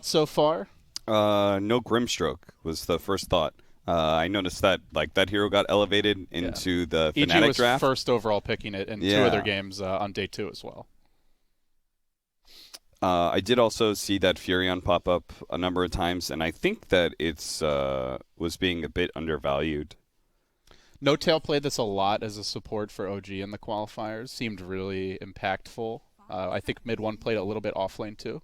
so far? No Grimstroke was the first thought. I noticed that like that hero got elevated Yeah. into the EG Fnatic was draft. first overall picking it in two other Yeah. games on day two as well. I did also see that Furion pop up a number of times, and I think that it's was being a bit undervalued. No Tail played this a lot as a support for OG in the qualifiers. Seemed really impactful. I think mid one played a little bit off lane too.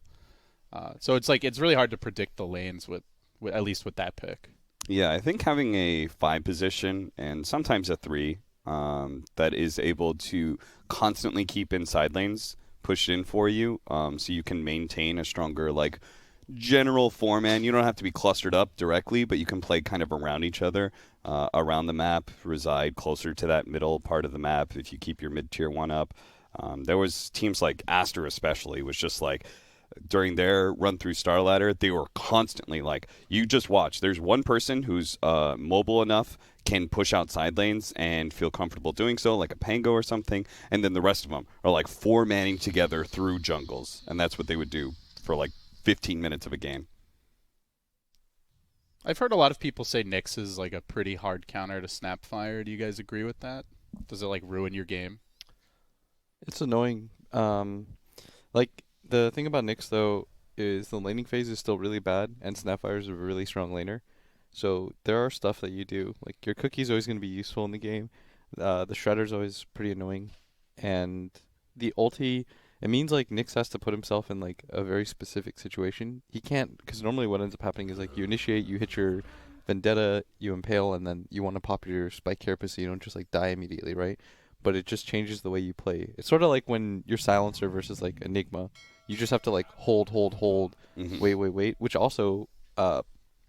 So it's like it's really hard to predict the lanes with at least with that pick. Yeah, I think having a 5 position and sometimes a 3 that is able to constantly keep inside lanes pushed in for you, so you can maintain a stronger like general four-man. You don't have to be clustered up directly, but you can play kind of around each other, around the map, reside closer to that middle part of the map if you keep your mid-tier 1 up. There was teams like Aster especially was just like during their run through Star Ladder, they were constantly like, you just watch. There's one person who's mobile enough, can push out side lanes and feel comfortable doing so, like a Pango or something, and then the rest of them are like four manning together through jungles, and that's what they would do for like 15 minutes of a game. I've heard a lot of people say Nyx is like a pretty hard counter to Snapfire. Do you guys agree with that? Does it like ruin your game? It's annoying. Like the thing about Nyx though is the laning phase is still really bad, and Snapfire is a really strong laner. So there are stuff that you do. Like your cookie's always going to be useful in the game. The Shredder's always pretty annoying, and the ulti. It means like Nyx has to put himself in like a very specific situation. He can't, because normally what ends up happening is like you initiate, you hit your Vendetta, you impale, and then you want to pop your Spike Carapace so you don't just like die immediately, right? But it just changes the way you play. It's sort of like when you're Silencer versus like Enigma. You just have to like hold, hold, hold, wait, which also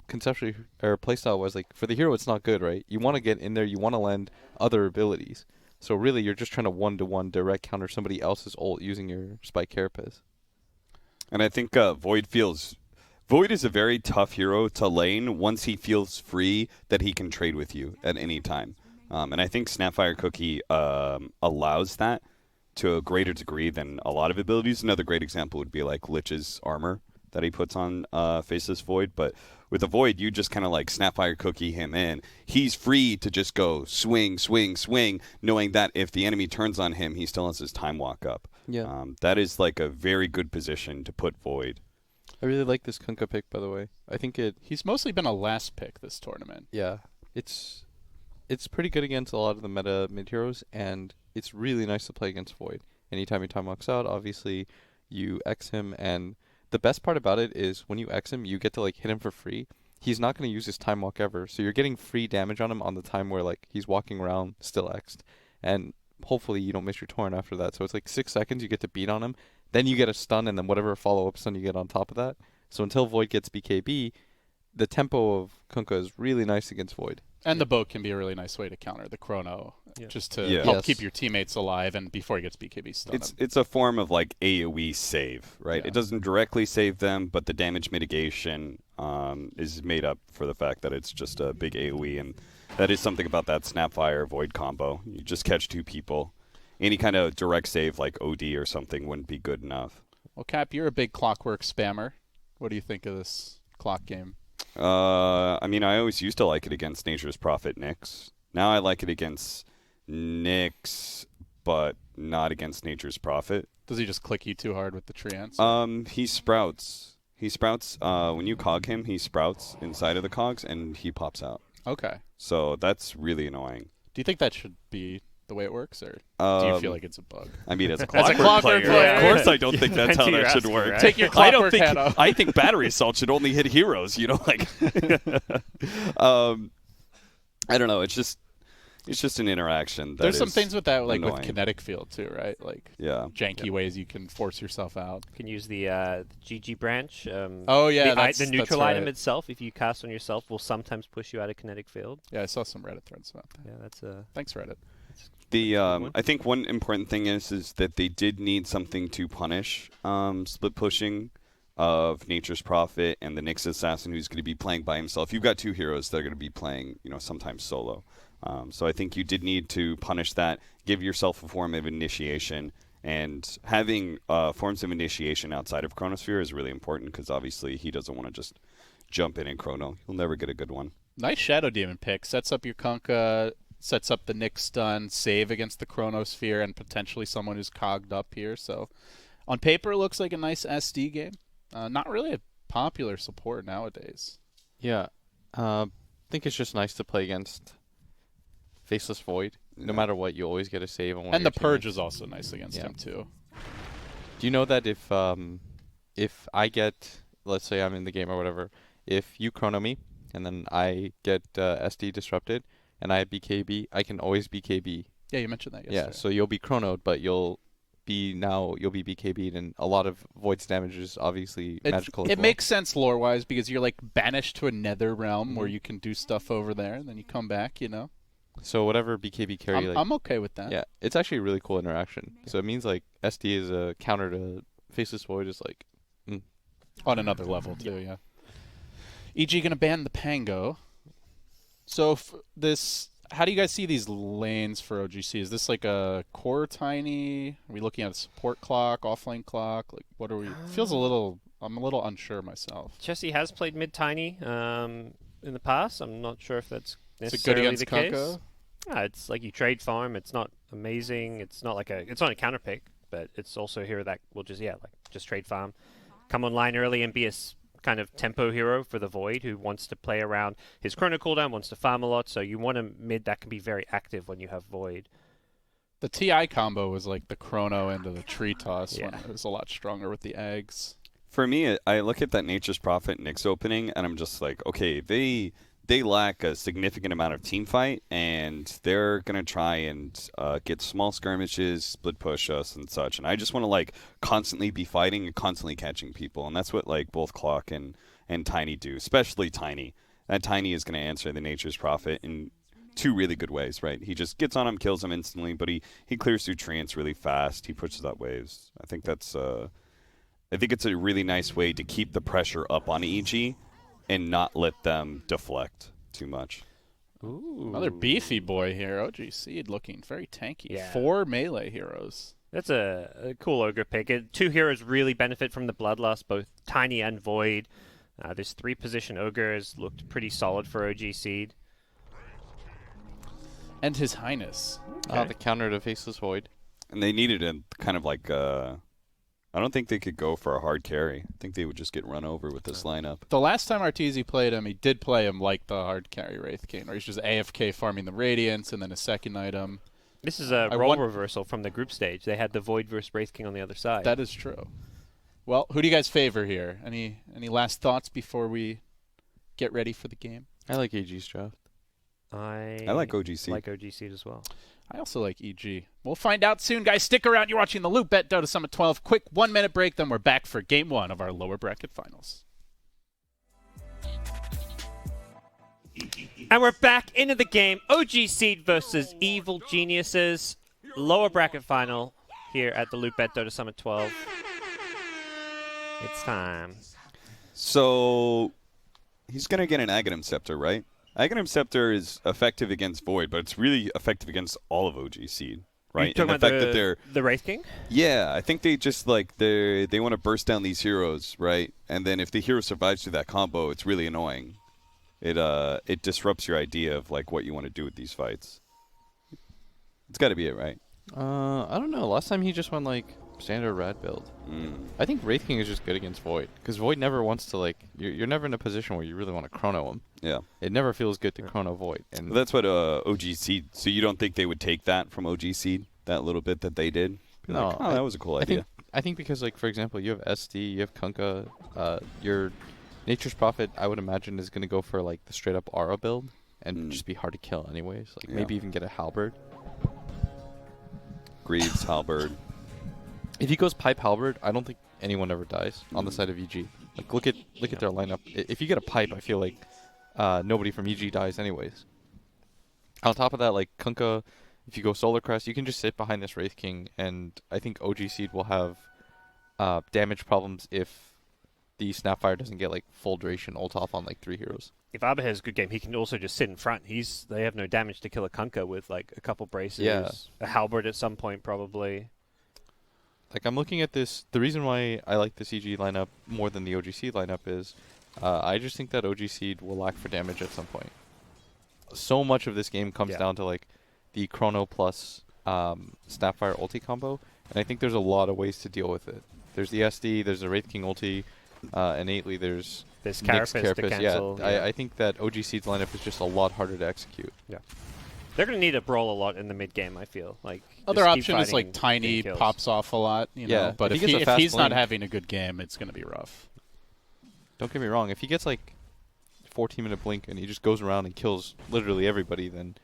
conceptually or playstyle was like for the hero it's not good, right? You want to get in there, you want to lend other abilities. So really you're just trying to one-to-one direct counter somebody else's ult using your Spike Carapace. And I think Void is a very tough hero to lane once he feels free that he can trade with you at any time. And I think Snapfire Cookie allows that to a greater degree than a lot of abilities. Another great example would be like Lich's armor that he puts on Faceless Void. But with a Void, you just kind of like Snapfire Cookie him in. He's free to just go swing, swing, swing, knowing that if the enemy turns on him, he still has his time walk up. Yeah. That is like a very good position to put Void. I really like this Kunkka pick, by the way. I think it, He's mostly been a last pick this tournament. yeah, it's pretty good against a lot of the meta mid heroes, and it's really nice to play against Void. Anytime your time walks out, obviously you X him, and the best part about it is when you X him, you get to like hit him for free. He's not going to use his time walk ever, so you're getting free damage on him on the time where like he's walking around still X'd, and hopefully you don't miss your torn after that. So it's like 6 seconds you get to beat on him, then you get a stun, and then whatever follow-up stun you get on top of that. So until Void gets BKB, the tempo of Kunkka is really nice against Void. And the boat can be a really nice way to counter the chrono, just to Yeah. help Yes. keep your teammates alive and before he gets BKB stun him. It's a form of like AoE save, right? Yeah. It doesn't directly save them, but the damage mitigation is made up for the fact that it's just a big AoE, and that is something about that Snapfire Void combo. You just catch two people. Any kind of direct save like OD or something wouldn't be good enough. Well, Cap, you're a big Clockwork spammer. What do you think of this clock game? I mean, I always used to like it against Nature's Prophet Nyx. Now I like it against Nyx, but not against Nature's Prophet. Does he just click you too hard with the treants? He sprouts. He sprouts. When you cog him, he sprouts inside of the cogs and he pops out. Okay. So that's really annoying. Do you think that should be the way it works, or do you feel like it's a bug? I mean, as a As a Clockwork Clockwork player, player. of course I don't think that's how You're that should asking, work. right? Take your I don't Clockwork think. hat off. I think battery assault should only hit heroes. You know, like. I don't know. It's just an interaction. There's some things with that, like annoying. with kinetic field too, right? Like Yeah. janky ways you can force yourself out. You can use the GG branch. Oh yeah, the, that's the neutral that's item right. itself, if you cast on yourself, will sometimes push you out of kinetic field. Yeah, I saw some Reddit threads about that. Yeah, that's a. Thanks, Reddit. I think one important thing is that they did need something to punish split pushing of Nature's Prophet and the Nyx Assassin, who's going to be playing by himself. You've got two heroes that are going to be playing, sometimes solo. So I think you did need to punish that, give yourself a form of initiation, And having forms of initiation outside of Chronosphere is really important because obviously he doesn't want to just jump in Chrono. He'll never get a good one. Nice Shadow Demon pick. Sets up your Kunkka, sets up the Nyx stun, save against the Chronosphere, and potentially someone who's cogged up here. So on paper, it looks like a nice SD game. Not really a popular support nowadays. Yeah. I think it's just nice to play against Faceless Void. No matter what, you always get a save on one And of the your Purge teammates. is also nice against him, too. Do you know that if I get, let's say I'm in the game or whatever, if you chrono me and then I get SD disrupted and I have BKB, I can always BKB. Yeah, you mentioned that yesterday. Yeah, so you'll be chronoed, but you'll be BKB'd, and a lot of Void's damage is obviously magical as It well. makes sense lore-wise because you're like banished to a nether realm where you can do stuff over there, and then you come back, you know? So whatever BKB carry, I'm okay with that. yeah, it's actually a really cool interaction. So it means like SD is a counter to Faceless Void is like, On another level, too, yeah. EG going to ban the Pango. So how do you guys see these lanes for OG.Seed? Is this like a core tiny? Are we looking at a support clock, offlane clock? Like, what are we? I'm a little unsure myself. Chessie has played mid tiny in the past. I'm not sure if that's Is it necessarily good against the case. Kunkka? Yeah, it's like you trade farm. It's not amazing. It's not a counter pick, but it's also a hero that will just trade farm, come online early and be a kind of tempo hero for the Void who wants to play around his chrono cooldown, wants to farm a lot. So you want a mid that can be very active when you have Void. The TI combo was like the chrono into the tree toss when Yeah. it was a lot stronger with the eggs. For me, I look at that Nature's Prophet Nyx opening, and I'm just like, okay, they lack a significant amount of team fight, and they're going to try and get small skirmishes, split push us and such. And I just want to like constantly be fighting and constantly catching people. And that's what like both Clock and Tiny do, especially Tiny. That Tiny is going to answer the Nature's Prophet in two really good ways, right? He just gets on him, kills him instantly, but he clears through treants really fast. He pushes out waves. I think it's a really nice way to keep the pressure up on EG and not let them deflect too much. Ooh. Another beefy boy here. OG.Seed looking very tanky. Yeah. 4 melee heroes. That's a cool ogre pick. Two heroes really benefit from the Bloodlust, both Tiny and Void. This 3-position ogre has looked pretty solid for OG.Seed. And His Highness. the counter to Faceless Void. And they needed a kind of like I don't think they could go for a hard carry. I think they would just get run over with this lineup. The last time Arteezy played him, he did play him like the hard carry Wraith King, where he's just AFK farming the Radiance and then a second item. This is a role reversal from the group stage. They had the Void versus Wraith King on the other side. That is true. Well, who do you guys favor here? Any last thoughts before we get ready for the game? I like AG's draft. I like OG.Seed. like OG.Seed as well. I also like EG. We'll find out soon, guys. Stick around. You're watching the Loop Bet Dota Summit 12. Quick 1-minute break, then we're back for Game 1 of our lower bracket finals. And we're back into the game. OG.Seed versus Evil Geniuses. Lower bracket final here at the Loop Bet Dota Summit 12. It's time. So he's going to get an Aghanim Scepter, right? Aghanim Scepter is effective against Void, but it's really effective against all of OG.Seed, right? You talking And about fact that they're the Wraith King? yeah, I think they just like they want to burst down these heroes, right? And then if the hero survives through that combo, it's really annoying. It disrupts your idea of like what you want to do with these fights. It's got to be it, right? I don't know. Last time he just went like standard rad build. I think Wraith King is just good against Void because Void never wants to like. You're never in a position where you really want to chrono him. Yeah. It never feels good to chrono Void. And Well, that's what OG.Seed. So you don't think they would take that from OG.Seed, that little bit that they did? Be No, like, oh, that was a cool idea. I think because like for example, you have SD, you have Kunkka, your Nature's Prophet. I would imagine is going to go for like the straight up aura build and just be hard to kill anyways. Like Yeah. maybe even get a halberd. Greaves, Halberd. If he goes pipe halberd, I don't think anyone ever dies on the side of EG. Like look at their lineup. If you get a pipe, I feel like nobody from EG dies anyways. On top of that, like Kunkka, if you go Solar Crest, you can just sit behind this Wraith King, and I think OG.Seed will have damage problems if the Snapfire doesn't get like full duration ult off on like 3 heroes. If Abba has a good game, he can also just sit in front. They have no damage to kill a Kunkka with like a couple braces. Yeah. A halberd at some point probably. Like, I'm looking at this. The reason why I like the CG lineup more than the OG.Seed lineup is I just think that OG.Seed will lack for damage at some point. So much of this game comes down to, like, the Chrono plus Snapfire ulti combo, and I think there's a lot of ways to deal with it. There's the SD, there's the Wraith King ulti, innately there's Nyx Carapace to cancel. I think that OG.Seed's lineup is just a lot harder to execute. Yeah. They're going to need to brawl a lot in the mid game, I feel. Like Other just keep option is like fighting, Tiny getting kills. pops off a lot, you know. Yeah, But if if, he gets a if fast he's not blink- having a good game, it's going to be rough. Don't get me wrong, if he gets like 14-minute blink and he just goes around and kills literally everybody, then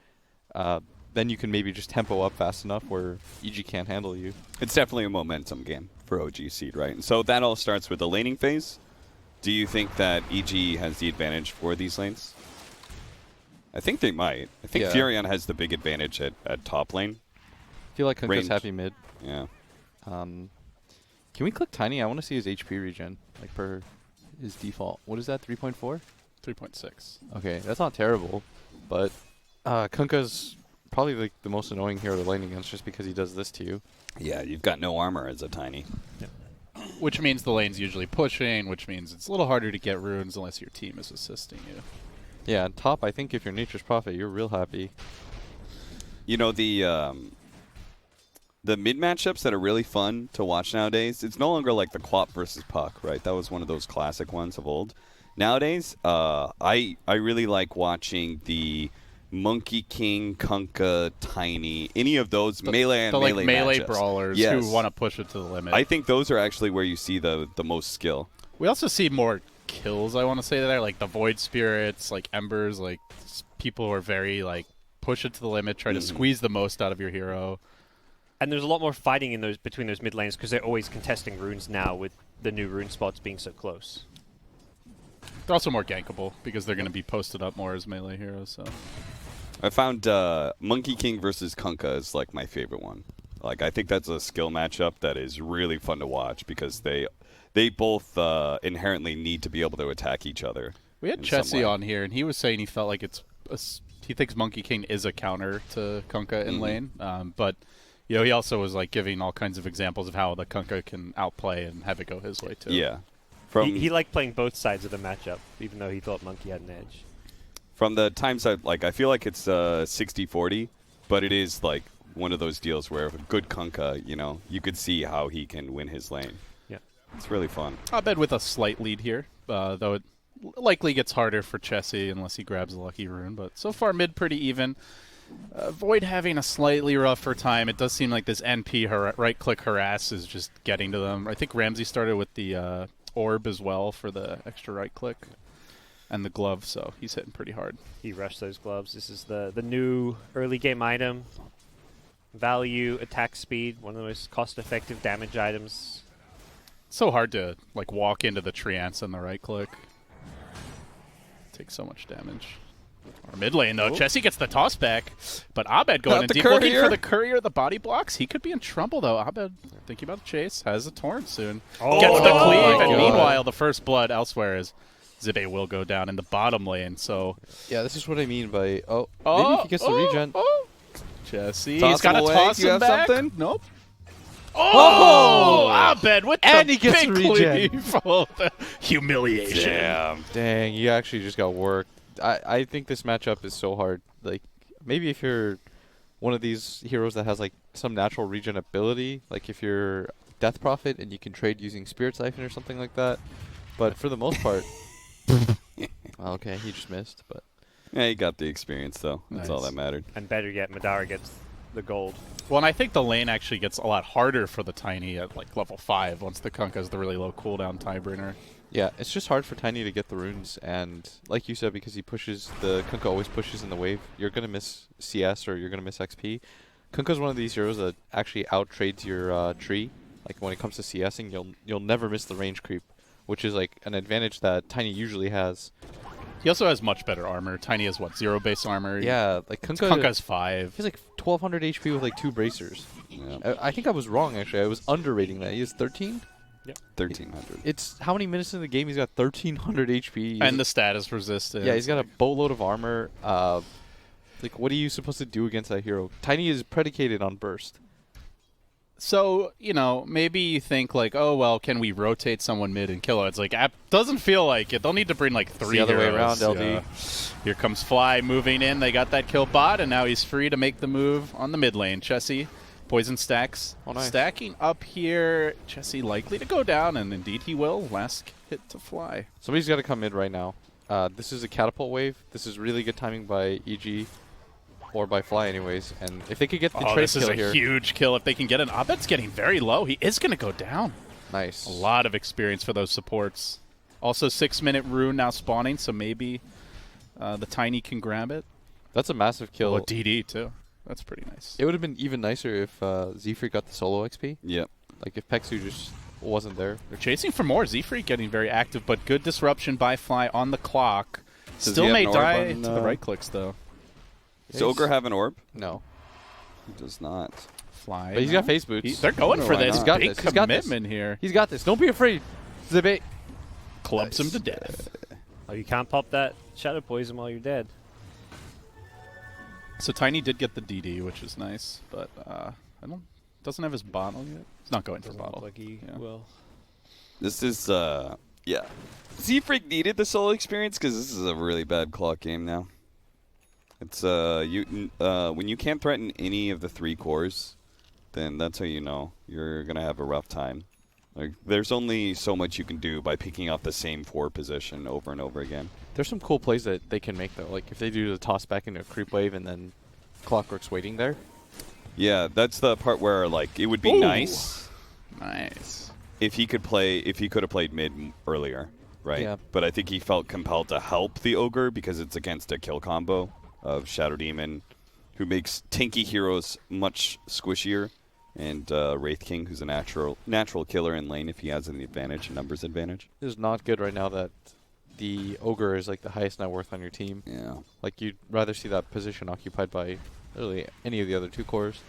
you can maybe just tempo up fast enough where EG can't handle you. It's definitely a momentum game for OG.Seed, right? And so that all starts with the laning phase. Do you think that EG has the advantage for these lanes? I think they might. I think Yeah. Furion has the big advantage at top lane. I feel like Kunkka's Range. happy mid. Yeah. Can we click Tiny? I want to see his HP regen, like per his default. What is that, 3.4? 3.6. Okay, that's not terrible, but Kunkka's probably like the most annoying hero to lane against just because he does this to you. Yeah, you've got no armor as a Tiny. Which means the lane's usually pushing, which means it's a little harder to get runes unless your team is assisting you. Yeah, on top, I think if you're Nature's Prophet, you're real happy. You know, the mid matchups that are really fun to watch nowadays, it's no longer like the Quap versus Puck, right? That was one of those classic ones of old. Nowadays, I really like watching the Monkey King, Kunkka, Tiny, any of those melee and the melee melee matchups. brawlers Yes. who want to push it to the limit. I think those are actually where you see the most skill. We also see more kills, I want to say there, like the Void Spirits, like Embers, like people who are very like push it to the limit, try to squeeze the most out of your hero. And there's a lot more fighting in those between those mid lanes because they're always contesting runes now with the new rune spots being so close. They're also more gankable because they're going to be posted up more as melee heroes. So I found Monkey King versus Kunkka is like my favorite one. Like I think that's a skill matchup that is really fun to watch because they both inherently need to be able to attack each other. we had Chessie on here, and he was saying he felt like he thinks Monkey King is a counter to Kunkka in lane, but you know he also was like giving all kinds of examples of how the Kunkka can outplay and have it go his way too. Yeah. He liked playing both sides of the matchup, even though he thought Monkey had an edge. From the times I feel like it's 60-40, but it is like one of those deals where with a good Kunkka, you know, you could see how he can win his lane. Yeah. It's really fun. I'll bet with a slight lead here, though it likely gets harder for Chessie unless he grabs a lucky rune. But so far, mid pretty even. Void having a slightly rougher time. It does seem like this NP right-click harass is just getting to them. I think Ramsey started with the orb as well for the extra right-click and the glove, so he's hitting pretty hard. He rushed those gloves. This is the new early game item. Value, attack speed, one of the most cost-effective damage items. It's so hard to like walk into the treants and the right-click. Takes so much damage. Our mid lane, though. Chessie gets the toss back, but Abed going Not in the deep looking courier. for the courier, the body blocks. He could be in trouble, though. Abed thinking about the chase, has a torrent soon. Oh. Gets the Oh cleave, my and God. meanwhile, the first blood elsewhere is Zibe will go down in the bottom lane, so... Yeah, this is what I mean by maybe if he gets the regen. Chessie, Toss he's got him to away. toss Do you him have back. something? Nope. Oh, Abed with And the he gets big the regen. cleave. Oh, the humiliation. Damn. Dang, you actually just got worked. I think this matchup is so hard. Like, maybe if you're one of these heroes that has like some natural regen ability, like if you're Death Prophet and you can trade using Spirit Siphon or something like that. But for the most part, okay, he just missed. But Yeah, he got the experience though. That's all Nice. that mattered. And better yet, Madara gets the gold. Well, and I think the lane actually gets a lot harder for the Tiny at like level 5 once the Kunkka's the really low cooldown Tiebreaker. yeah, it's just hard for Tiny to get the runes, and like you said, because he pushes the Kunkka always pushes in the wave, you're gonna miss CS or you're gonna miss XP. Kunkka's one of these heroes that actually out trades your tree. Like when it comes to CSing, you'll never miss the range creep, which is like an advantage that Tiny usually has. He also has much better armor. Tiny has what, 0 base armor? Yeah, like Kunkka Kunkka's 5. he has like 1200 HP with like 2 bracers. Yeah. I think I was wrong actually. I was underrating that. He has 13. 1,300. It's how many minutes in the game he's got 1300 HP. And the status resistance. yeah, he's got a boatload of armor. Like, what are you supposed to do against that hero? Tiny is predicated on burst. So, maybe you think like, oh, well, can we rotate someone mid and kill it? It's like, doesn't feel like it. They'll need to bring like 3 the other way heroes. around, LD. Yeah. Here comes Fly moving in. They got that kill bot, and now he's free to make the move on the mid lane. Chessie, poison stacks. Oh, nice. Stacking up here. Chessie likely to go down, and indeed he will. Last hit to Fly. Somebody's got to come mid right now. This is a catapult wave. This is really good timing by EG. Or by Fly anyways. And if they could get the trade this is kill a here. huge kill if they can get an Abed's getting very low. He is going to go down. Nice. A lot of experience for those supports. Also 6-minute rune now spawning, so maybe the Tiny can grab it. That's a massive kill. Oh, DD too. That's pretty nice. It would have been even nicer if Z-Freak got the solo XP. Yep. Like if Pexu just wasn't there. They're chasing for more. Z-Freak getting very active, but good disruption by Fly on the clock. Does Still he have may an orb die on, to the right clicks though. Does Ogre have an orb? No. He does not. Fly. But he's got face boots. They're going for why this. not? He's got Big this. He's got this. commitment here. He's got this. Don't be afraid. Zibate. Clubs him to death. Oh, you can't pop that shadow poison while you're dead. So Tiny did get the DD, which is nice, but doesn't have his bottle yet. He's not going for Doesn't look bottle. like he Yeah. will. This is, yeah. Z-Freak needed the solo experience because this is a really bad clock game now. It's, when you can't threaten any of the 3 cores, then that's how you know you're going to have a rough time. Like, there's only so much you can do by picking up the same 4 position over and over again. There's some cool plays that they can make though. Like if they do the toss back into a creep wave and then Clockwork's waiting there. Yeah, that's the part where, like, it would be Ooh. nice Nice. if he could have played mid earlier, right? Yeah. But I think he felt compelled to help the Ogre because it's against a kill combo of Shadow Demon, who makes tanky heroes much squishier, and Wraith King, who's a natural killer in lane if he has an advantage, a numbers advantage. It is not good right now that the Ogre is like the highest net worth on your team. Yeah. Like you'd rather see that position occupied by really any of the other 2 cores.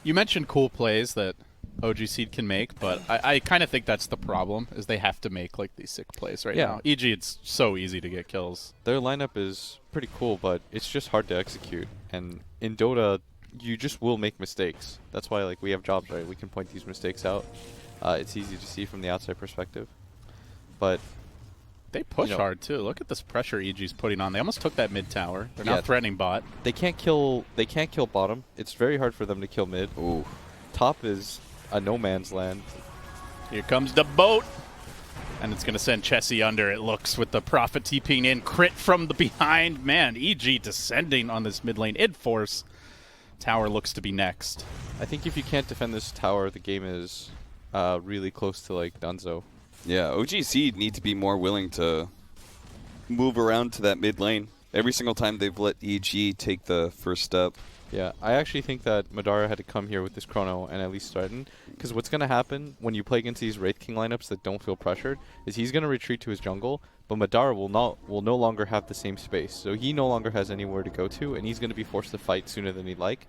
You mentioned cool plays that OG.Seed can make, but I kind of think that's the problem, is they have to make like these sick plays right Yeah. now. EG, it's so easy to get kills. Their lineup is pretty cool, but it's just hard to execute. And in Dota, you just will make mistakes. That's why like we have jobs, right? We can point these mistakes out. It's easy to see from the outside perspective. But They push hard too. Look at this pressure EG's putting on. They almost took that mid tower. They're now Yeah. threatening bot. they can't kill bottom. It's very hard for them to kill mid. Ooh. Top is a no man's land. Here comes the boat. And it's going to send Chessie under, it looks, with the Prophet TPing in. Crit from the behind. Man, EG descending on this mid lane. Id Force. Tower looks to be next. I think if you can't defend this tower, the game is really close to like Dunzo. Yeah, OG.Seed need to be more willing to move around to that mid lane. Every single time they've let EG take the first step. Yeah, I actually think that Madara had to come here with this chrono and at least threaten. Because what's going to happen when you play against these Wraith King lineups that don't feel pressured is he's going to retreat to his jungle, but Madara will no longer have the same space. So he no longer has anywhere to go to, and he's going to be forced to fight sooner than he'd like.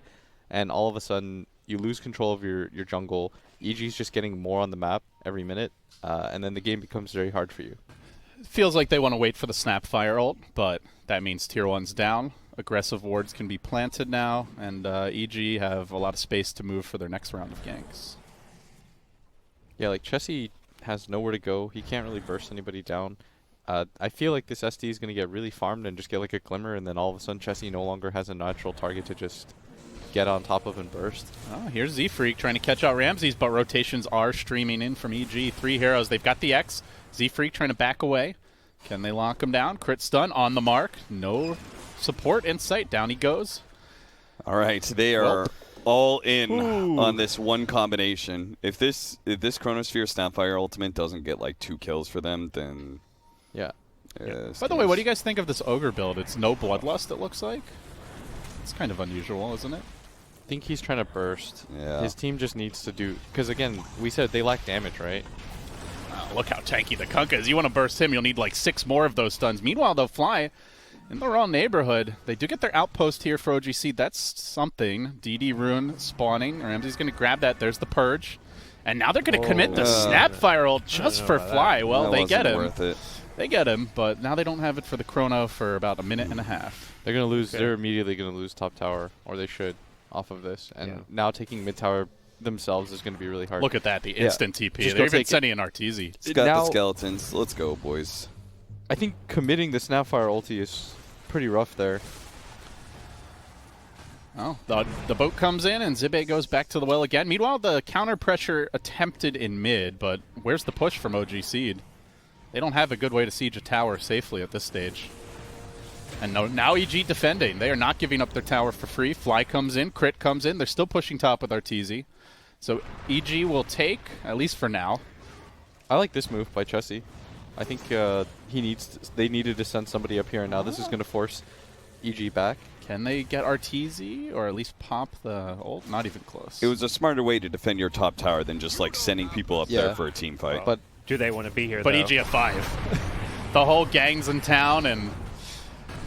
And all of a sudden, you lose control of your jungle. EG's just getting more on the map every minute, and then the game becomes very hard for you. It feels like they want to wait for the Snapfire ult, but that means tier 1's down. Aggressive wards can be planted now, and EG have a lot of space to move for their next round of ganks. Yeah, like Chessie has nowhere to go. He can't really burst anybody down. I feel like this SD is going to get really farmed and just get like a glimmer, and then all of a sudden Chessie no longer has a natural target to just get on top of and burst. Oh, here's Z-Freak trying to catch out Ramses, but rotations are streaming in from EG. 3 heroes. They've got the X. Z-Freak trying to back away. Can they lock him down? Crit stun on the mark. No support in sight. Down he goes. All right, they are all in on this one combination. If this Chronosphere Snapfire ultimate doesn't get like 2 kills for them, then Yeah. By the way, what do you guys think of this Ogre build? It's no Bloodlust, it looks like. It's kind of unusual, isn't it? I think he's trying to burst. Yeah. His team just needs to do... Because, again, we said they lack damage, right? Look how tanky the Kunkka is. You want to burst him, you'll need like 6 more of those stuns. Meanwhile, they'll fly in the wrong neighborhood. They do get their outpost here for OG.Seed. That's something. DD Rune spawning. Ramsey's going to grab that. There's the Purge. And now they're going to commit the Snapfire ult just for Fly. Well, that they wasn't get him. worth it. They get him, but now they don't have it for the Chrono for about a minute and a half. They're going to lose. They're immediately going to lose top tower, or they should. off of this, and Yeah. now taking mid tower themselves is going to be really hard. Look at that, the instant TP. Just They're go even take it. sending an Arteezy. It's got Now- the skeletons. Let's go, boys. I think committing the Snapfire ulti is pretty rough there. Oh, the boat comes in and Zibe goes back to the well again. Meanwhile, the counter pressure attempted in mid, but where's the push from OG.Seed? They don't have a good way to siege a tower safely at this stage. And now EG defending. They are not giving up their tower for free. Fly comes in, crit comes in. They're still pushing top with Arteezy. So EG will take, at least for now. I like this move by Chessie. I think they needed to send somebody up here, and now this is going to force EG back. Can they get Arteezy or at least pop the ult? Not even close. It was a smarter way to defend your top tower than just like sending people up there for a team fight. But Do they want to be here, But though? EG at 5. The whole gang's in town, and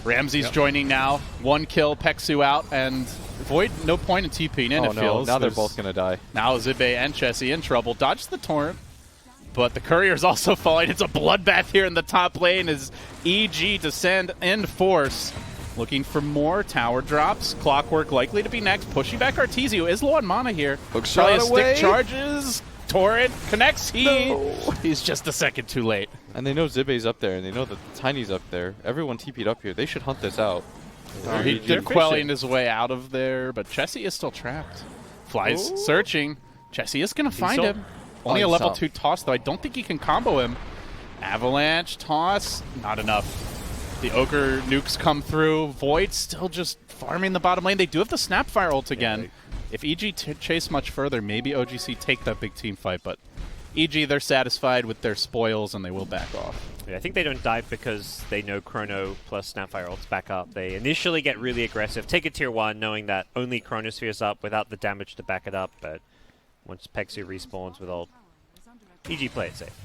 Ramsey's joining now. 1 kill, Peksu out, and Void, no point in TPing in, oh it no, feels. now they're There's- both going to die. Now Zibe and Chessie in trouble. Dodge the torrent, but the courier's also falling. It's a bloodbath here in the top lane as EG descend in force. Looking for more tower drops. Clockwork likely to be next. Pushing back Arteezy, who is low on mana here. Hook Probably shot a away. stick charges. Torrent connects. He's just a second too late. And they know Zibe's up there, and they know that Tiny's up there. Everyone TP'd up here. They should hunt this out. They're quelling his way out of there, but Chessie is still trapped. Flies searching. Chessie is going to find saw- him. Only a he's level out. 2 toss, though. I don't think he can combo him. Avalanche, toss, not enough. The Ogre nukes come through. Void still just farming the bottom lane. They do have the Snapfire ult again. If EG chase much further, maybe OG.Seed take that big team fight, but EG, they're satisfied with their spoils, and they will back off. Yeah, I think they don't dive because they know Chrono plus Snapfire ults back up. They initially get really aggressive, take a tier 1, knowing that only Chronosphere's up without the damage to back it up, but once Peksu respawns with ult, EG play it safe.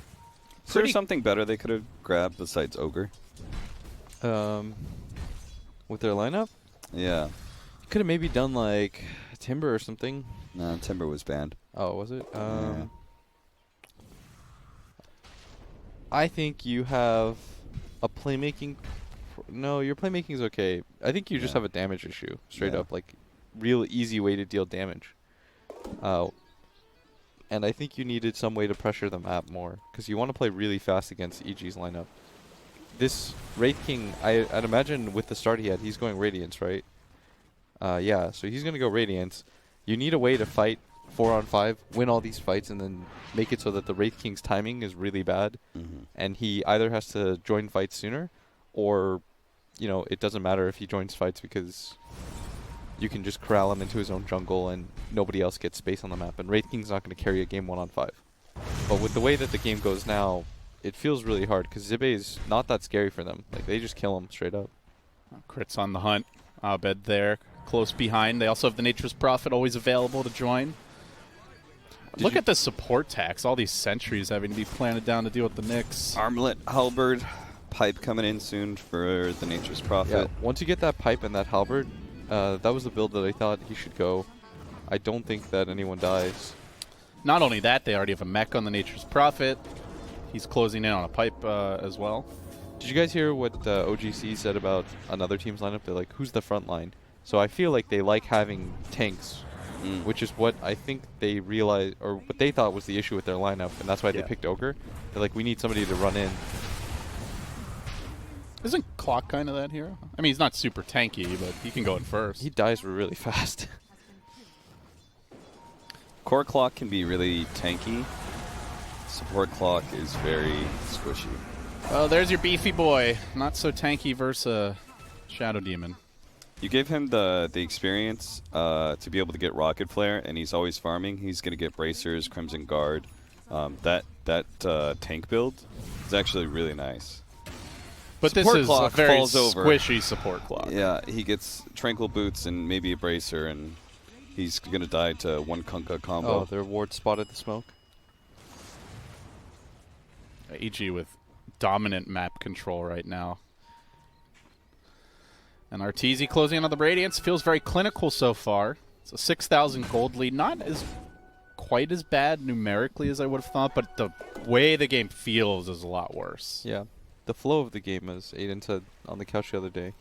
Is there something better they could have grabbed besides Ogre? With their lineup, Yeah. could have maybe done like Timber or something. No, Timber was banned. Oh, was it? Yeah. I think you have a playmaking. No, your playmaking is okay. I think you just Yeah. have a damage issue, straight Yeah. up, like real easy way to deal damage. And I think you needed some way to pressure the map more, because you want to play really fast against EG's lineup. This Wraith King, I'd imagine with the start he had, he's going Radiance, right? Yeah, so he's going to go Radiance. You need a way to fight 4-on-5, win all these fights, and then make it so that the Wraith King's timing is really bad, and he either has to join fights sooner, or, you know, it doesn't matter if he joins fights because you can just corral him into his own jungle and nobody else gets space on the map. And Wraith King's not going to carry a game 1-on-5. But with the way that the game goes now, it feels really hard because Zibe is not that scary for them. Like, they just kill him straight up. Crits on the hunt. Abed there, close behind. They also have the Nature's Prophet always available to join. Look at the support tax. All these sentries having to be planted down to deal with the Nyx. Armlet, Halberd, Pipe coming in soon for the Nature's Prophet. Yeah, once you get that pipe and that halberd, that was the build that I thought he should go. I don't think that anyone dies. Not only that, they already have a mech on the Nature's Prophet. He's closing in on a pipe as well. Did you guys hear what OG.Seed said about another team's lineup? They're like, who's the front line? So I feel like they like having tanks, which is what I think they realized, or what they thought was the issue with their lineup, and that's why they picked Ogre. They're like, we need somebody to run in. Isn't Clock kind of that hero? I mean, he's not super tanky, but he can go in first. He dies really fast. Core Clock can be really tanky. Support Clock is very squishy. Well, there's your beefy boy. Not so tanky versus a Shadow Demon. You give him the experience to be able to get Rocket Flare, and he's always farming. He's going to get Bracers, Crimson Guard. That tank build is actually really nice. But Support this is a Clock very falls over. squishy support clock. Yeah, he gets Tranquil Boots and maybe a Bracer, and he's going to die to one Kunkka combo. Oh, their ward spotted the smoke. EG with dominant map control right now. And Arteezy closing in on the Radiance. Feels very clinical so far. It's a 6,000 gold lead. Not as quite as bad numerically as I would have thought, but the way the game feels is a lot worse. Yeah. The flow of the game, as Aiden said on the couch the other day.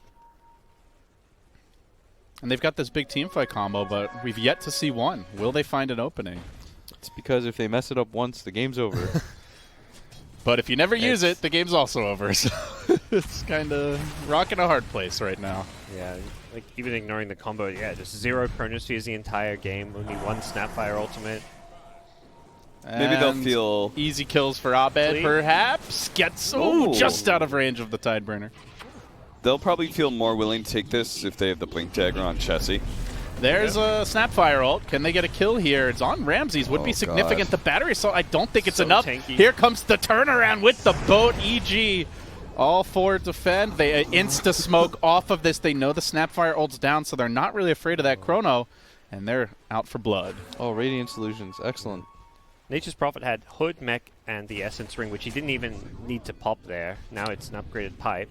And they've got this big teamfight combo, but we've yet to see one. Will they find an opening? It's because if they mess it up once, the game's over. But if you never use it, the game's also over. So it's kind of rock in a hard place right now. Yeah, like even ignoring the combo, yeah, just 0 chronospheres the entire game, only 1 Snapfire ultimate. Maybe they'll And feel easy kills for Abed, Clean. perhaps. Gets Ooh. just out of range of the Tideburner. they'll probably feel more willing to take this if they have the Blink Dagger on Chessie. There's a Snapfire ult. Can they get a kill here? It's on Ramses. Would be Oh, significant. God. The battery assault, I don't think it's So enough. tanky. Here comes the turnaround with the boat. EG all for defend. They insta-smoke off of this. They know the Snapfire ult's down, so they're not really afraid of that chrono, and they're out for blood. Oh, Radiant Solutions. Excellent. Nature's Prophet had Hood, Mech, and the Essence Ring, which he didn't even need to pop there. Now it's an upgraded pipe.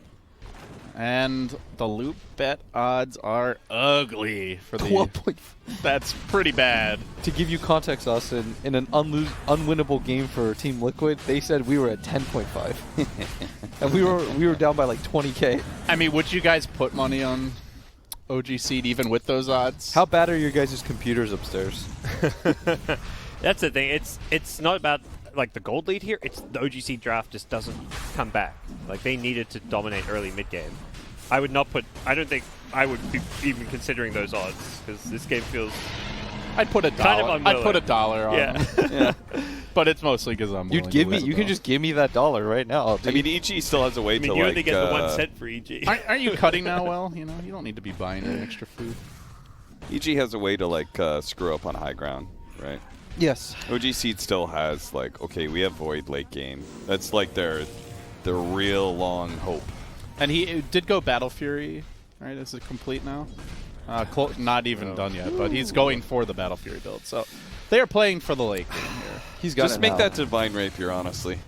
And the loop bet odds are ugly for the... 12.5. That's pretty bad. To give you context, Austin, in an unwinnable game for Team Liquid, they said we were at 10.5. And we were down by like 20K. I mean, would you guys put money on OG.Seed even with those odds? How bad are your guys' computers upstairs? That's the thing. It's not about like the gold lead here. It's the OG.Seed draft just doesn't come back. Like they needed to dominate early mid game. I would not put. I don't think I would be even considering those odds because this game feels. I'd put $1. Kind of I'd put unwilling. $1 on. Yeah. Yeah. But it's mostly because I'm. You'd give me. You can just give me that $1 right now. I mean, EG still has a way I mean, to you like. only get the 1 cent for EG. Aren't you cutting now? Well, you know, you don't need to be buying any extra food. EG has a way to like screw up on high ground, right? Yes. OG.Seed still has like, okay, we have Void late game. That's like their real long hope. And he did go Battle Fury, right? Is it complete now? Not even done yet, but he's going for the Battle Fury build. So they are playing for the late game here. He's got Just it make now. that Divine Rapier, honestly.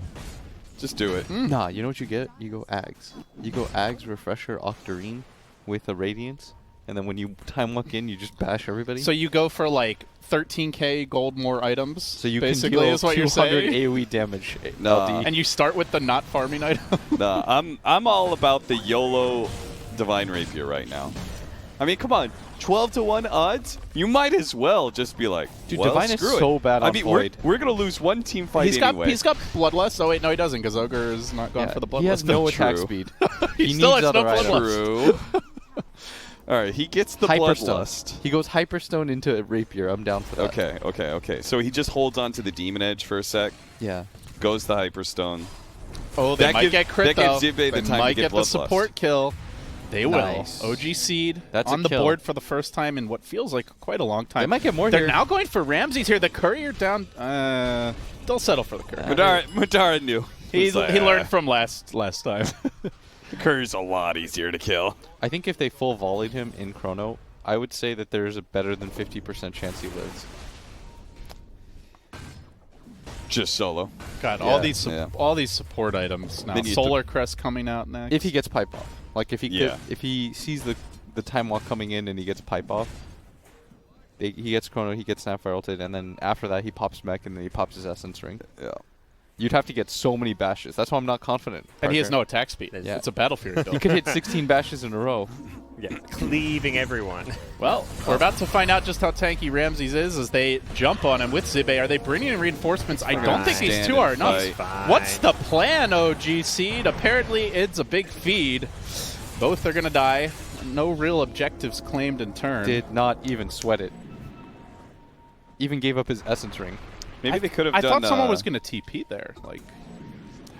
Just do it. Nah, you know what you get? You go Ags. You go Ags, Refresher, Octarine with a Radiance. And then when you time walk in, you just bash everybody. So you go for like 13k gold more items. So you basically can deal is what you're 200 saying. AoE damage. Nah. LD. And you start with the not farming item. Nah, I'm all about the YOLO Divine Rapier right now. I mean, come on, 12-1 odds. You might as well just be like, Dude, well, Divine is screw it. so bad I on mean, Void. we're gonna lose one team fight He's anyway. got Bloodlust. Oh wait, no, he doesn't because Ogre is not going for the Bloodlust. He has no attack True. speed. He still has no other items. Bloodlust. True. All right, he gets the Hyperstone. Bloodlust. He goes Hyperstone into a Rapier. I'm down for that. Okay. So he just holds on to the Demon Edge for a sec, Yeah. goes the Hyperstone. Oh, they That might gives- get crit that gives though. Zibe the They time to might get get the Bloodlust. support kill. They Nice. will. OG.Seed That's a on the kill. board for the first time in what feels like quite a long time. They might get more They're here. now going for Ramses here. The courier down. They'll settle for the courier. Madara knew. He He's like, learned from last time. The Courier's a lot easier to kill. I think if they full volleyed him in Chrono, I would say that there's a better than 50% chance he lives. Just solo. God, Yeah. all these support items now. Then you Solar Crest coming out next. If he gets pipe off, like if he Yeah. if he sees the time walk coming in and he gets pipe off, he gets Chrono, he gets Snapfire ulted, and then after that he pops mech and then he pops his Essence Ring. Yeah. You'd have to get so many bashes. That's why I'm not confident. and he has Parker. no attack speed. Yeah. It's a Battle Fury build. You could hit 16 bashes in a row. Yeah, cleaving everyone. Well, we're about to find out just how tanky Ramses is as they jump on him with Zibe. Are they bringing in reinforcements? I don't think these Stand two and are enough. fight. Fine. What's the plan, OG.Seed? Apparently, it's a big feed. Both are going to die. No real objectives claimed in turn. Did not even sweat it. Even gave up his Essence Ring. Maybe they could have I done. thought someone was going to TP there. Like,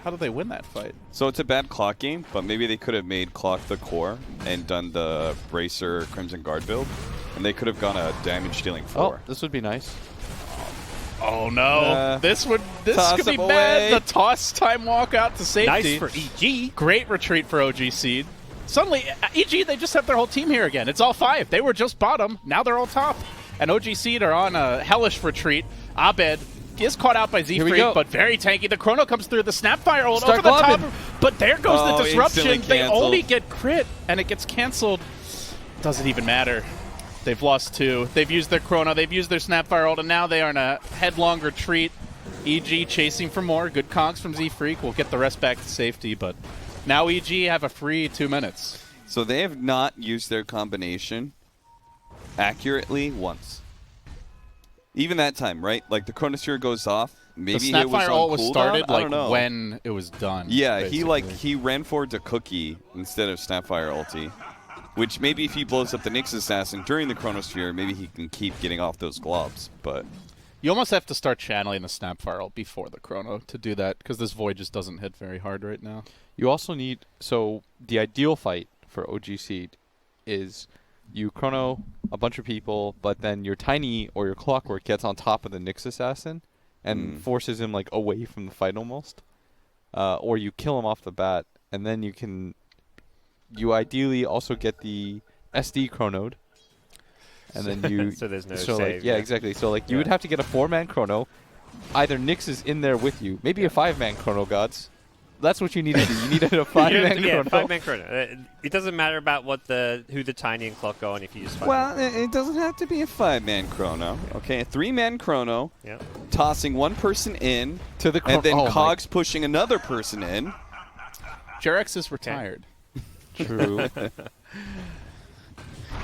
how did they win that fight? So it's a bad clock game, but maybe they could have made clock the core and done the Bracer Crimson Guard build, and they could have gone a damage dealing 4. Oh, this would be nice. Oh no! This toss could be him bad. away. The toss time walk out to safety. Nice for EG. Great retreat for OG.Seed. Suddenly, EG, they just have their whole team here again. It's all 5. They were just bottom. Now they're all top. And OG.Seed are on a hellish retreat. Abed is caught out by Here we Z-Freak, go. but very tanky. The Chrono comes through. The Snapfire ult Start over the top. globbing. But there goes Oh, the disruption. instantly They canceled. only get crit, and it gets canceled. Doesn't even matter. They've lost 2. They've used their Chrono. They've used their Snapfire ult, and now they are in a headlong retreat. EG chasing for more. Good conks from Z-Freak. We'll get the rest back to safety, but now EG have a free 2 minutes. So they have not used their combination accurately once. Even that time, right? Like the Chronosphere goes off. Maybe the it was Snapfire on ult was cooldown? started I like don't know. when it was done. Yeah, basically. he ran forward to Cookie instead of Snapfire ulti, which maybe if he blows up the Nyx assassin during the Chronosphere, maybe he can keep getting off those globs. But You almost have to start channeling the Snapfire ult before the Chrono to do that, because this Void just doesn't hit very hard right now. You also need, so the ideal fight for OG.Seed is you chrono a bunch of people, but then your Tiny or your Clockwork gets on top of the Nyx assassin and forces him like away from the fight almost, or you kill him off the bat, and then you ideally also get the SD chronoed, and then you So there's no so save. like, yeah, exactly. So like you would have to get a 4-man chrono. Either Nyx is in there with you, maybe a 5-man chrono, gods. That's what you need to do. You needed a 5-man chrono. 5-man chrono. It doesn't matter about who the Tiny and Clock go on if you use 5. well, it doesn't have to be a 5-man chrono. Okay, a 3-man chrono. Yeah. Tossing one person in To the and then oh my- Cogs pushing another person in. Jarex is retired. True.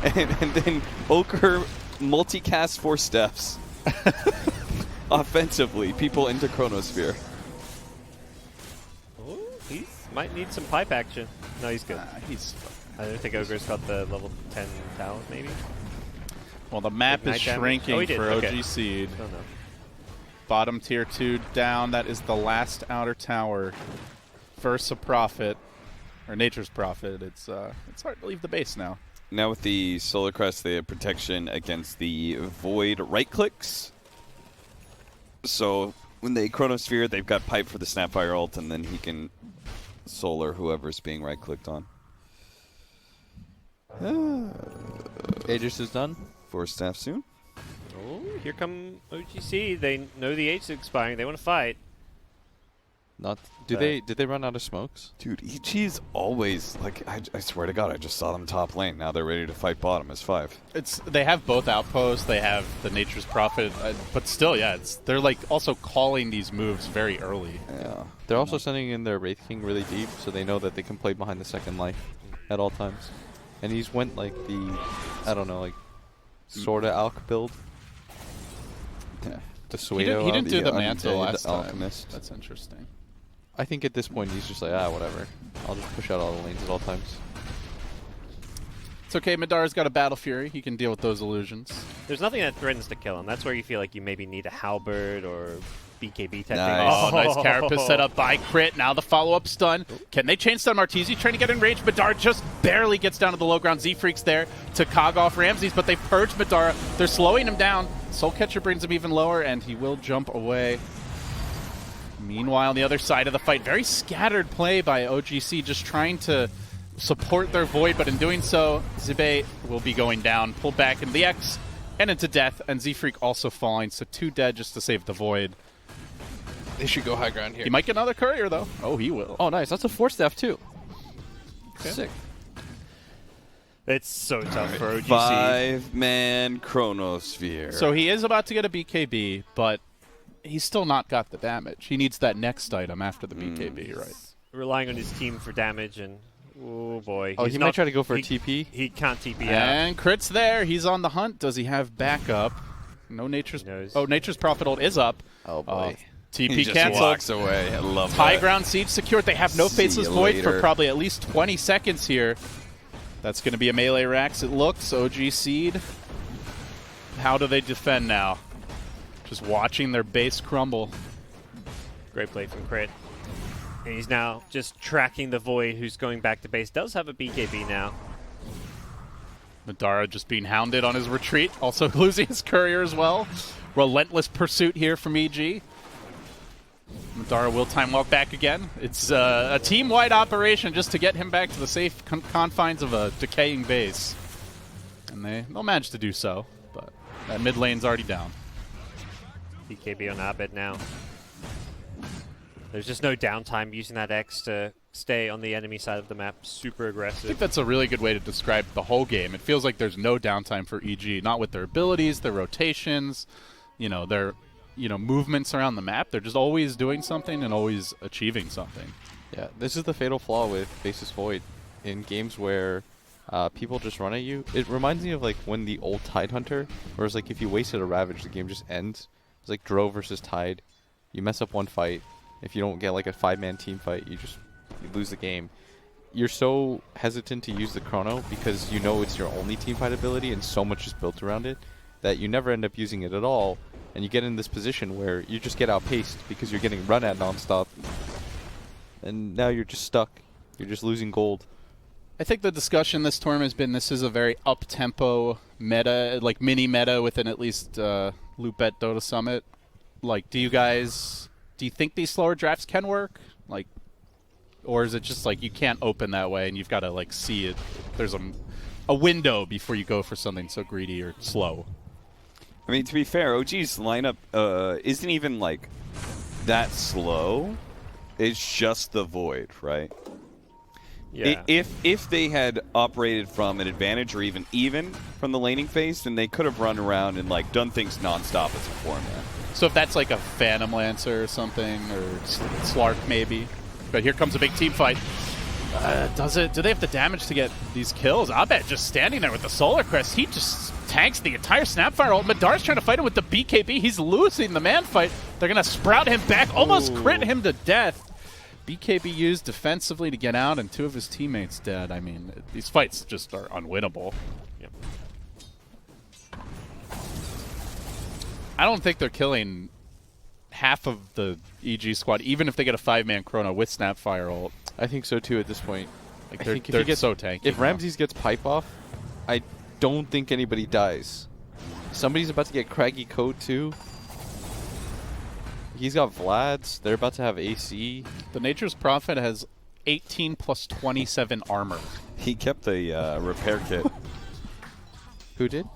And then Ochre multicast 4 steps. Offensively, people into Chronosphere. Ooh, he might need some pipe action. No, he's good. He's I don't think Ogre's got the level 10 talent, maybe. well, the map is Ignite damage? shrinking Oh, he did. for Okay. OG.Seed. I don't know. Bottom tier 2 down. That is the last outer tower. Versa Prophet, or Nature's Prophet. It's hard to leave the base now. Now with the Solar Crest, they have protection against the Void right clicks. So when they Chronosphere, they've got Pipe for the Snapfire ult, and then he can Solar whoever's being right clicked on. Aegis is done. Force staff soon. Oh, here come OG.Seed. They know the H is expiring. They want to fight. Not. Did they run out of smokes? Dude, EG's always, like, I swear to God, I just saw them top lane. Now they're ready to fight bottom as 5. They have both outposts. They have the Nature's Prophet, but still, yeah, they're like also calling these moves very early. Yeah. They're also sending in their Wraith King really deep, so they know that they can play behind the second life at all times. And he's went like the, I don't know, like sorta Alch build. Yeah. The He, Suedo. didn't do the Undead mantle last time. Alchemist. That's interesting. I think at this point he's just like, whatever. I'll just push out all the lanes at all times. It's okay. Madara's got a Battle Fury. He can deal with those illusions. There's nothing that threatens to kill him. That's where you feel like you maybe need a Halberd or BKB type Nice. Oh, nice carapace set up by Crit. Now the follow-up stun. Can they chain stun Martizi? Trying to get in range. Madara just barely gets down to the low ground. Z-Freak's there to cog off Ramses, but they've purged Madara. They're slowing him down. Soul Catcher brings him even lower, and he will jump away. Meanwhile, on the other side of the fight, very scattered play by OG.Seed, just trying to support their Void, but in doing so, Zibe will be going down, pulled back into the X, and into death, and Z-Freak also falling, so 2 dead just to save the Void. They should go high ground here. He might get another courier, though. Oh, he will. Oh, nice. That's a 4-staff too. Okay. Sick. It's so tough for OG.Seed. 5-man Chronosphere. So he is about to get a BKB, but he's still not got the damage. He needs that next item after the BKB, right? Relying on his team for damage, and oh boy. Oh, he's he not- might try to go for a he- TP. He can't TP out. And Crit's there. He's on the hunt. Does he have backup? No Nature's... Knows. Oh, Nature's Prophet ult is up. Oh boy. TP he just canceled. walks away. I love High that. ground siege secured. They have no See Faceless you Void for later. probably at least 20 seconds here. That's going to be a melee Rax, it looks. OG.Seed. How do they defend now? Just watching their base crumble. Great play from Crit. And he's now just tracking the Void, who's going back to base. Does have a BKB now. Madara just being hounded on his retreat. Also losing his courier as well. Relentless pursuit here from EG. Madara will time walk back again. It's a team-wide operation just to get him back to the safe confines of a decaying base. And they'll manage to do so, but that mid lane's already down. BKB on Abed now. There's just no downtime using that X to stay on the enemy side of the map. Super I aggressive. think that's a really good way to describe the whole game. It feels like there's no downtime for EG, not with their abilities, their rotations, their movements around the map. They're just always doing something and always achieving something. Yeah, this is the fatal flaw with Faceless Void in games where people just run at you. It reminds me of like when the old Tide Hunter, where it's like if you wasted a Ravage, the game just ends. It's like Drow versus Tide. You mess up one fight. If you don't get like a 5-man team fight, you lose the game. You're so hesitant to use the Chrono because you know it's your only team fight ability and so much is built around it that you never end up using it at all. And you get in this position where you just get outpaced because you're getting run at nonstop. And now you're just stuck. You're just losing gold. I think the discussion this tournament has been this is a very up-tempo meta, like mini-meta within at least Loopet Dota Summit. Like, do you think these slower drafts can work? Like, or is it just like you can't open that way and you've got to like see it? There's a window before you go for something so greedy or slow. I mean, to be fair, OG's lineup isn't even like that slow. It's just the Void, right? Yeah. If they had operated from an advantage or even from the laning phase, then they could have run around and like done things nonstop as a format. So if that's like a Phantom Lancer or something, or Slark maybe. But here comes a big team fight. Do they have the damage to get these kills? Abed just standing there with the Solar Crest. He just tanks the entire Snapfire ult. Madar's trying to fight him with the BKB. He's losing the man fight. They're going to sprout him back, almost crit him to death. BKB used defensively to get out, and 2 of his teammates dead. I mean, these fights just are unwinnable. Yep. I don't think they're killing half of the EG squad, even if they get a 5-man Chrono with Snapfire ult. I think so too at this point. Like, I they're, think if they're you get, so tanky. If now. Ramses gets pipe off, I don't think anybody dies. Somebody's about to get Craggy Code too. He's got Vlad's. They're about to have AC. The Nature's Prophet has 18 plus 27 armor. He kept the repair kit. Who did?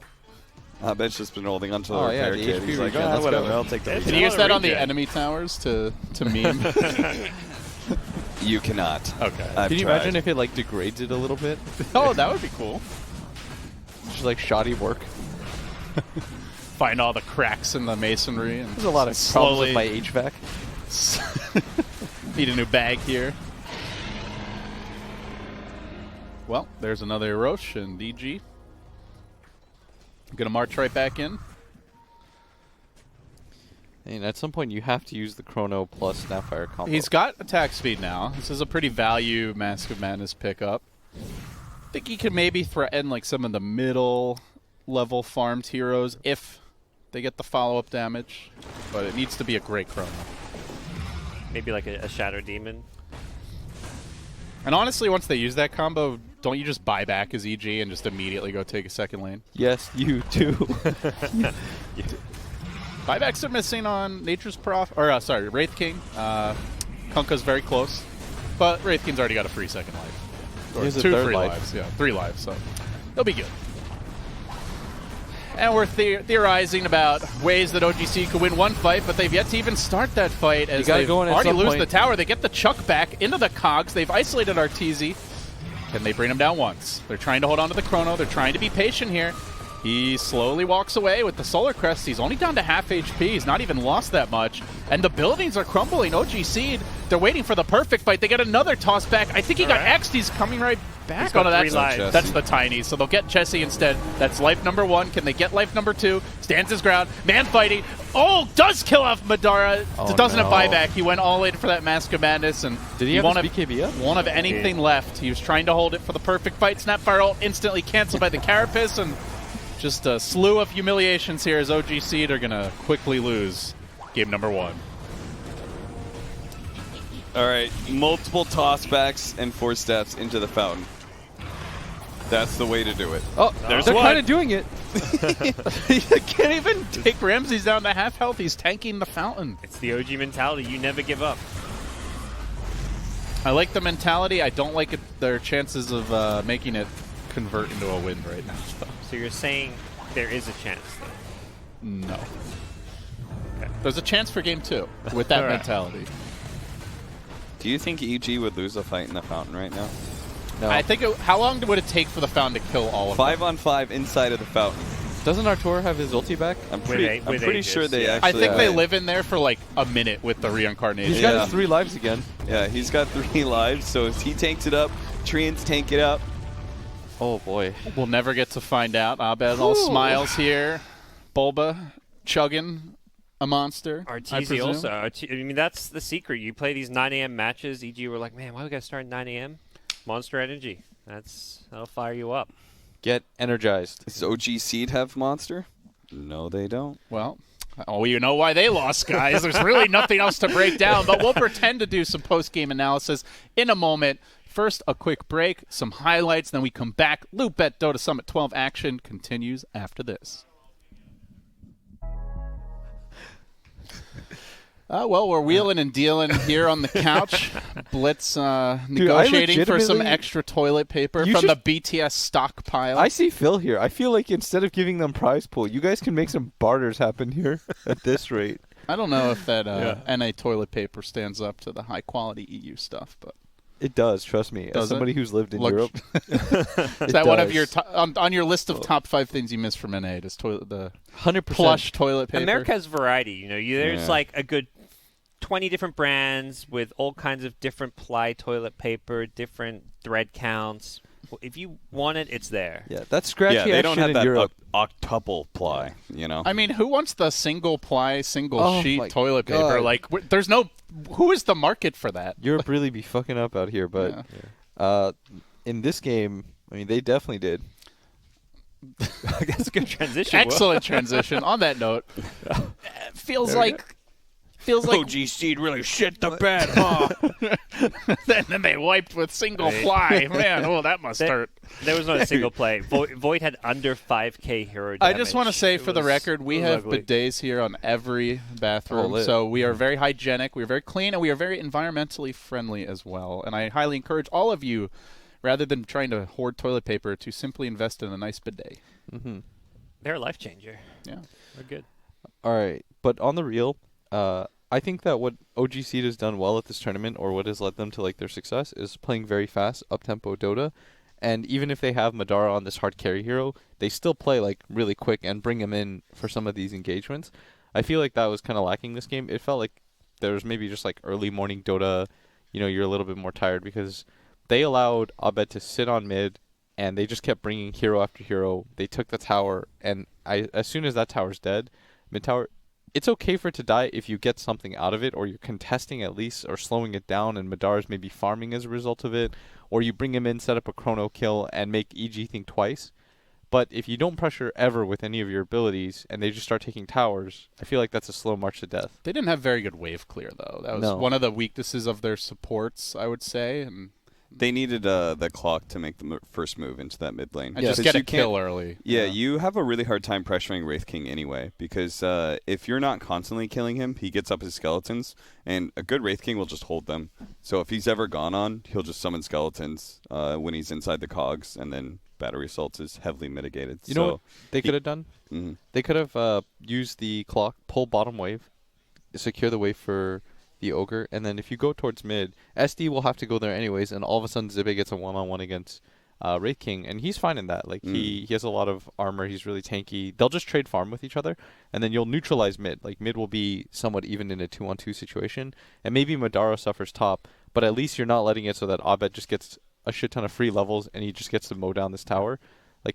I bet's just been holding onto the Oh, yeah, repair the kit. HP He's like, regen, let's whatever, go. I'll take the It's Can regen. you a use lot that of on the regen. enemy towers to meme? You cannot. Okay. I've Can you tried. imagine if it like degrades it a little bit? Oh, that would be cool. Just like shoddy work. Find all the cracks in the masonry and There's a lot of problems slowly with my HVAC. need a new bag here. Well, there's another Roshan and DG. Gonna march right back in. And at some point, you have to use the Chrono plus Snapfire combo. He's got attack speed now. This is a pretty value Mask of Madness pickup. I think he can maybe threaten like some of the middle level farmed heroes if they get the follow-up damage. But it needs to be a great Chrono. Maybe like a Shadow Demon. And honestly, once they use that combo, don't you just buy back his EG and just immediately go take a second lane? Yes, you too. Buybacks are missing on Nature's Prof, or sorry, Wraith King. Kunkka's very close, but Wraith King's already got a free second life. Or He has a 2 third free life. lives, yeah, 3 lives, so he'll be good. And we're theorizing about ways that OG.Seed could win one fight, but they've yet to even start that fight as gotta they've go in at already some lose point. the tower. They get the Chuck back into the cogs. They've isolated Arteezy. Can they bring him down once? They're trying to hold on to the Chrono. They're trying to be patient here. He slowly walks away with the Solar Crest. He's only down to half HP. He's not even lost that much. And the buildings are crumbling. OG.Seed, they're waiting for the perfect fight. They get another toss back. I think he got X'd. He's coming right back. He's got onto 3 lives. That's the tiny. So they'll get Chessie instead. That's life number 1. Can they get life number 2? Stands his ground. Man fighting. Oh, does kill off Madara. Oh, Doesn't have no. buyback. He went all in for that Mask of Madness. And Did he have won't his BKB up? won't have anything left. He was trying to hold it for the perfect fight. Snapfire ult instantly canceled by the Carapace, and just a slew of humiliations here as OG.Seed are going to quickly lose game number 1. All right, multiple tossbacks and 4 steps into the fountain. That's the way to do it. Oh, There's they're one. kind of doing it. He can't even take Ramses down to half health. He's tanking the fountain. It's the OG mentality. You never give up. I like the mentality. I don't like their chances of making it convert into a win right now. So you're saying there is a chance, though? No. Okay. There's a chance for game 2 with that All right. mentality. Do you think EG would lose a fight in the fountain right now? No. I think how long would it take for the fountain to kill all of them? 5 on 5 inside of the fountain. Doesn't Artur have his ulti back? I'm With pretty Aegis, sure they yeah. actually. I think they have- live in there for like a minute with the reincarnation. He's got Yeah. his 3 lives again. Yeah, he's got 3 lives, so if he tanks it up, Treants tank it up. Oh boy. We'll never get to find out. Abed all smiles here. Bulba chugging a monster. I Arteezy presume. also. I mean, that's the secret. You play these 9 a.m. matches. EG were like, man, why we got to start at 9 a.m.? Monster Energy. That'll fire you up. Get energized. Does OG.Seed have Monster? No, they don't. Well, you know why they lost, guys. There's really nothing else to break down, but we'll pretend to do some post-game analysis in a moment. First, a quick break, some highlights, then we come back. Loop Bet Dota Summit 12 action continues after this. Well, we're wheeling and dealing here on the couch. Blitz negotiating for some extra toilet paper from the BTS stockpile. I see Phil here. I feel like instead of giving them prize pool, you guys can make some barters happen here at this rate. I don't know if that NA toilet paper stands up to the high-quality EU stuff, but it does. Trust me. As somebody who's lived in Europe, is that one of your on your list of top 5 things you miss from NA? Does the 100% plush toilet paper? America has variety. You know, there's like a good 20 different brands with all kinds of different ply toilet paper, different thread counts. If you want it, it's there. Yeah, that's scratchy. Yeah, they don't have that Europe. octuple ply, you know? I mean, who wants the single ply, single sheet toilet God. paper? Like, there's no. Who is the market for that? Europe really be fucking up out here, but in this game, I mean, they definitely did. That's a good transition. Excellent transition. On that note, feels like OG.Seed really shit the bed, huh? then they wiped with single ply. Man, that must hurt. There was not a single play. Void had under 5k hero damage. I just want to say, for the record, we have bidets here on every bathroom, so we are very hygienic, we are very clean, and we are very environmentally friendly as well. And I highly encourage all of you, rather than trying to hoard toilet paper, to simply invest in a nice bidet. Mm-hmm. They're a life changer. Yeah. They're good. All right, but on the real, I think that what OG.Seed has done well at this tournament, or what has led them to their success, is playing very fast, up-tempo Dota. And even if they have Madara on this hard carry hero, they still play really quick and bring him in for some of these engagements. I feel like that was kind of lacking this game. It felt like there was maybe just early morning Dota, you're a little bit more tired because they allowed Abed to sit on mid, and they just kept bringing hero after hero. They took the tower, and as soon as that tower's dead, mid tower, it's okay for it to die if you get something out of it, or you're contesting at least, or slowing it down, and Madara's maybe farming as a result of it, or you bring him in, set up a chrono kill, and make EG think twice. But if you don't pressure ever with any of your abilities, and they just start taking towers, I feel like that's a slow march to death. They didn't have very good wave clear, though. That was one of the weaknesses of their supports, I would say. And they needed the clock to make the first move into that mid lane. And just get a kill early. Yeah, you have a really hard time pressuring Wraith King anyway, because if you're not constantly killing him, he gets up his skeletons, and a good Wraith King will just hold them. So if he's ever gone on, he'll just summon skeletons when he's inside the cogs, and then battery assaults is heavily mitigated. You know what they could have done? Mm-hmm. They could have used the clock, pull bottom wave, secure the wave for the ogre, and then if you go towards mid, SD will have to go there anyways, and all of a sudden Zibe gets a one-on-one against Wraith King, and he's fine in that. He has a lot of armor, he's really tanky. They'll just trade farm with each other, and then you'll neutralize mid. Mid will be somewhat even in a 2-on-2 situation, and maybe Madara suffers top, but at least you're not letting it so that Abed just gets a shit ton of free levels, and he just gets to mow down this tower.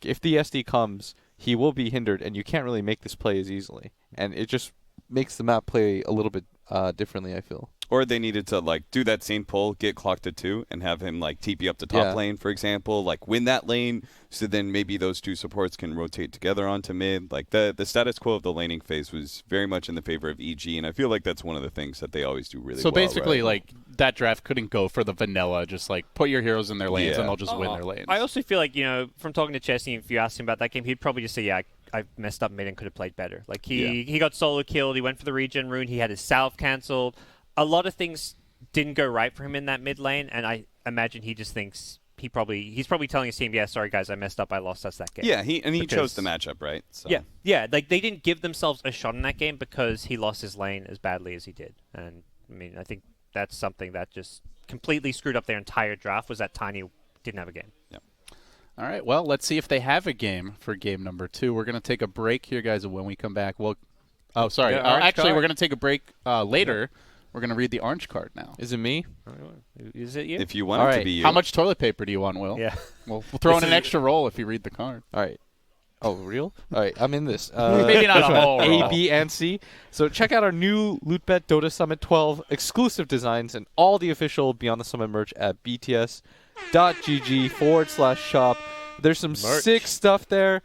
If the SD comes, he will be hindered, and you can't really make this play as easily, and it just makes the map play a little bit differently, I feel. Or they needed to do that same pull, get clocked to 2, and have him TP up the top lane, for example, win that lane, so then maybe those two supports can rotate together onto mid. The status quo of the laning phase was very much in the favor of EG, and I feel like that's one of the things that they always do really well. So basically, that draft couldn't go for the vanilla, just put your heroes in their lanes and they'll just win their lanes. I also feel from talking to Chesney, if you asked him about that game, he'd probably just say, yeah, I messed up mid and could have played better. He got solo killed, he went for the regen rune, he had his salve cancelled. A lot of things didn't go right for him in that mid lane, and I imagine he just thinks he's probably telling his team, yeah, sorry guys, I messed up, I lost us that game. Yeah, he chose the matchup, right? So. Yeah, they didn't give themselves a shot in that game because he lost his lane as badly as he did. And I mean, I think that's something that just completely screwed up their entire draft, was that Tiny didn't have a game. Yeah. All right, well, let's see if they have a game for game number 2. We're going to take a break here, guys, and when we come back, actually, we're going to take a break later. We're gonna read the orange card now. Is it me? Is it you? If you want All it to right. be you. How much toilet paper do you want, Will? Yeah. We'll throw in an extra roll if you read the card. All right. Oh, real? All right, I'm in this. Maybe not a whole A, roll. B, and C. So check out our new LootBet Dota Summit 12 exclusive designs and all the official Beyond the Summit merch at bts.gg/shop. There's some sick stuff there.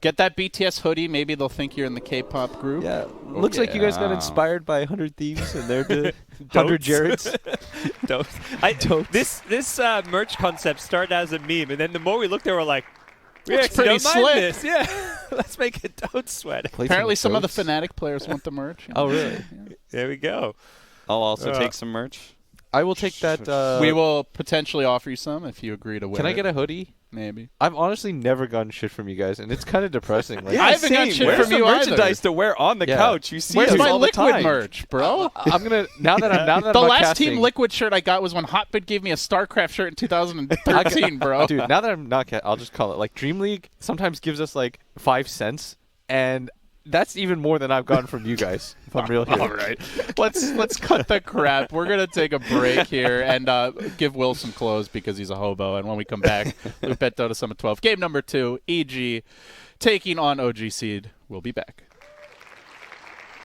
Get that BTS hoodie. Maybe they'll think you're in the K-pop group. Yeah, looks like you guys got yeah. inspired by 100 Thieves and they're the 100 Jareds. This merch concept started as a meme, and then the more we looked, they were like, "We Looks actually pretty don't mind slick." this. Yeah, let's make it Don't Sweat. Play Apparently, some of the goats. Fnatic players want the merch. Oh, really? There we go. I'll also take some merch. I will take that. We will potentially offer you some if you agree to wear Can I it. get a hoodie? Maybe. I've honestly never gotten shit from you guys, and it's kind of depressing. Like, I haven't got shit Where's from the you merchandise either. to wear on the Yeah. couch? You see Where's us my all the liquid time. merch, bro? I'm gonna now that I'm The not last casting, Team Liquid shirt I got was when Hotbit gave me a StarCraft shirt in 2013, bro. dude. Now that I'm not, I'll just call it like Dream League. Sometimes gives us like 5 cents, and that's even more than I've gotten from you guys. If I'm real here. All right, let's cut the crap. We're gonna take a break here and give Will some clothes because he's a hobo. And when we come back, LootBet Dota Summit 12, game number 2, EG taking on OG.Seed. We'll be back.